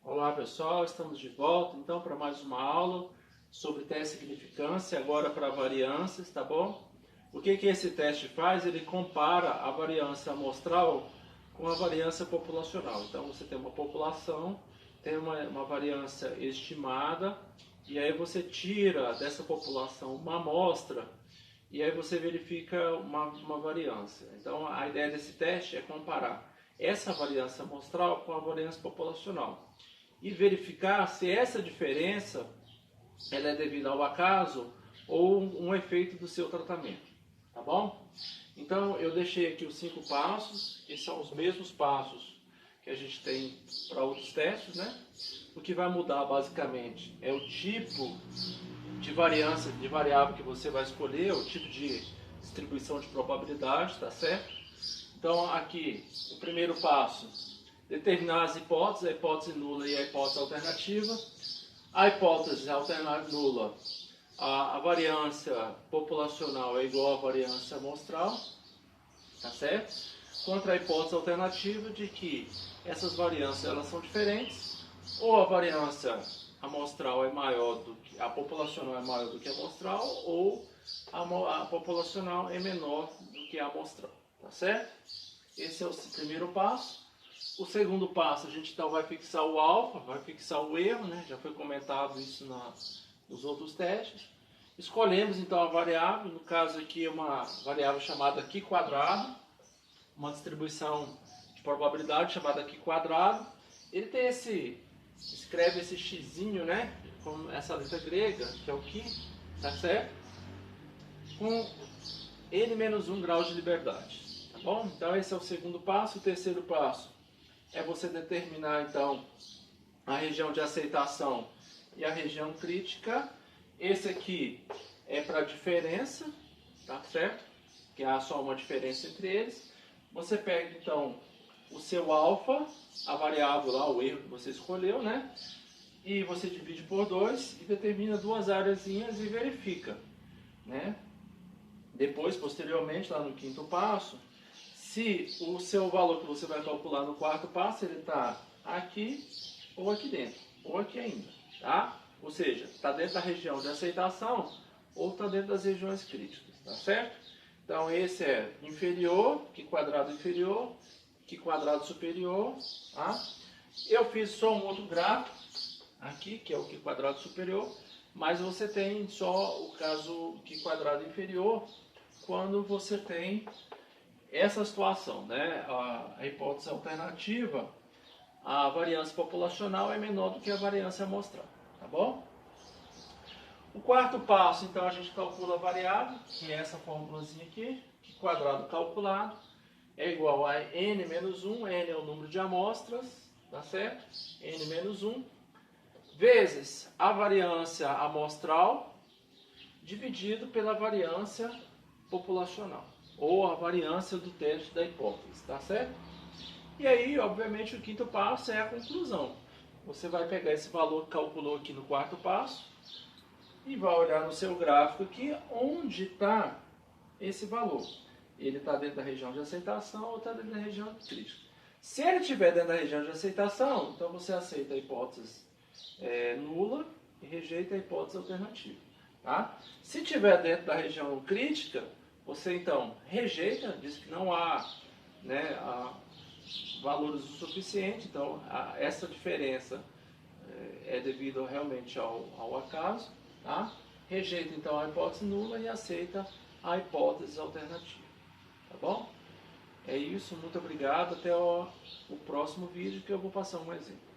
Olá pessoal, estamos de volta então para mais uma aula sobre teste de significância, agora para variâncias, tá bom? O que esse teste faz? Ele compara a variância amostral com a variância populacional. Então você tem uma população, tem uma variância estimada, e aí você tira dessa população uma amostra, e aí você verifica uma variância. Então a ideia desse teste é comparar essa variância amostral com a variância populacional e verificar se essa diferença ela é devida ao acaso ou um efeito do seu tratamento, tá bom? Então eu deixei aqui os 5 passos, que são os mesmos passos que a gente tem para outros testes, né? O que vai mudar basicamente é o tipo de variância, de variável que você vai escolher, o tipo de distribuição de probabilidade, tá certo? Então aqui, o primeiro passo, determinar as hipóteses, a hipótese nula e a hipótese alternativa. A hipótese nula, a variância populacional é igual à variância amostral, tá certo? Contra a hipótese alternativa de que essas variâncias elas são diferentes, ou a variância amostral é maior do que a populacional é maior do que a amostral, ou a populacional é menor do que a amostral, tá certo? Esse é o primeiro passo. O segundo passo, a gente então vai fixar o alfa, vai fixar o erro, né? Já foi comentado isso nos outros testes. Escolhemos então a variável, no caso aqui é uma variável chamada Q quadrado, uma distribuição de probabilidade chamada Q quadrado. Ele tem escreve esse xzinho, né? Com essa letra grega, que é o Q, tá certo? Com n menos 1 grau de liberdade. Tá bom? Então esse é o segundo passo. O terceiro passo é você determinar então a região de aceitação e a região crítica. Esse aqui é para a diferença, tá certo? Que há só uma diferença entre eles. Você pega então o seu alfa, a variável lá, o erro que você escolheu, né? E você divide por 2 e determina duas áreazinhas e verifica, né? Depois, posteriormente, lá no quinto passo, se o seu valor que você vai calcular no quarto passo, ele está aqui ou aqui dentro, ou aqui ainda, tá? Ou seja, está dentro da região de aceitação ou está dentro das regiões críticas, tá certo? Então esse é inferior, que quadrado inferior, que quadrado superior, tá? Eu fiz só um outro gráfico aqui, que é o que quadrado superior, mas você tem só o caso que quadrado inferior quando você tem essa situação, né? A hipótese alternativa, a variância populacional é menor do que a variância amostral, tá bom? O quarto passo, então, a gente calcula a variável, que é essa formulazinha aqui, que quadrado calculado é igual a n menos 1, n é o número de amostras, tá certo? N menos 1, vezes a variância amostral, dividido pela variância populacional, ou a variância do teste da hipótese, tá certo? E aí, obviamente, o quinto passo é a conclusão. Você vai pegar esse valor que calculou aqui no quarto passo e vai olhar no seu gráfico aqui onde está esse valor. Ele está dentro da região de aceitação ou está dentro da região de crítica. Se ele estiver dentro da região de aceitação, então você aceita a hipótese nula e rejeita a hipótese alternativa. Tá? Se estiver dentro da região crítica, você então rejeita, diz que não há, né, valores o suficiente, então essa diferença é devido realmente ao acaso. Tá? Rejeita então a hipótese nula e aceita a hipótese alternativa. Tá bom? É isso, muito obrigado, até o próximo vídeo que eu vou passar um exemplo.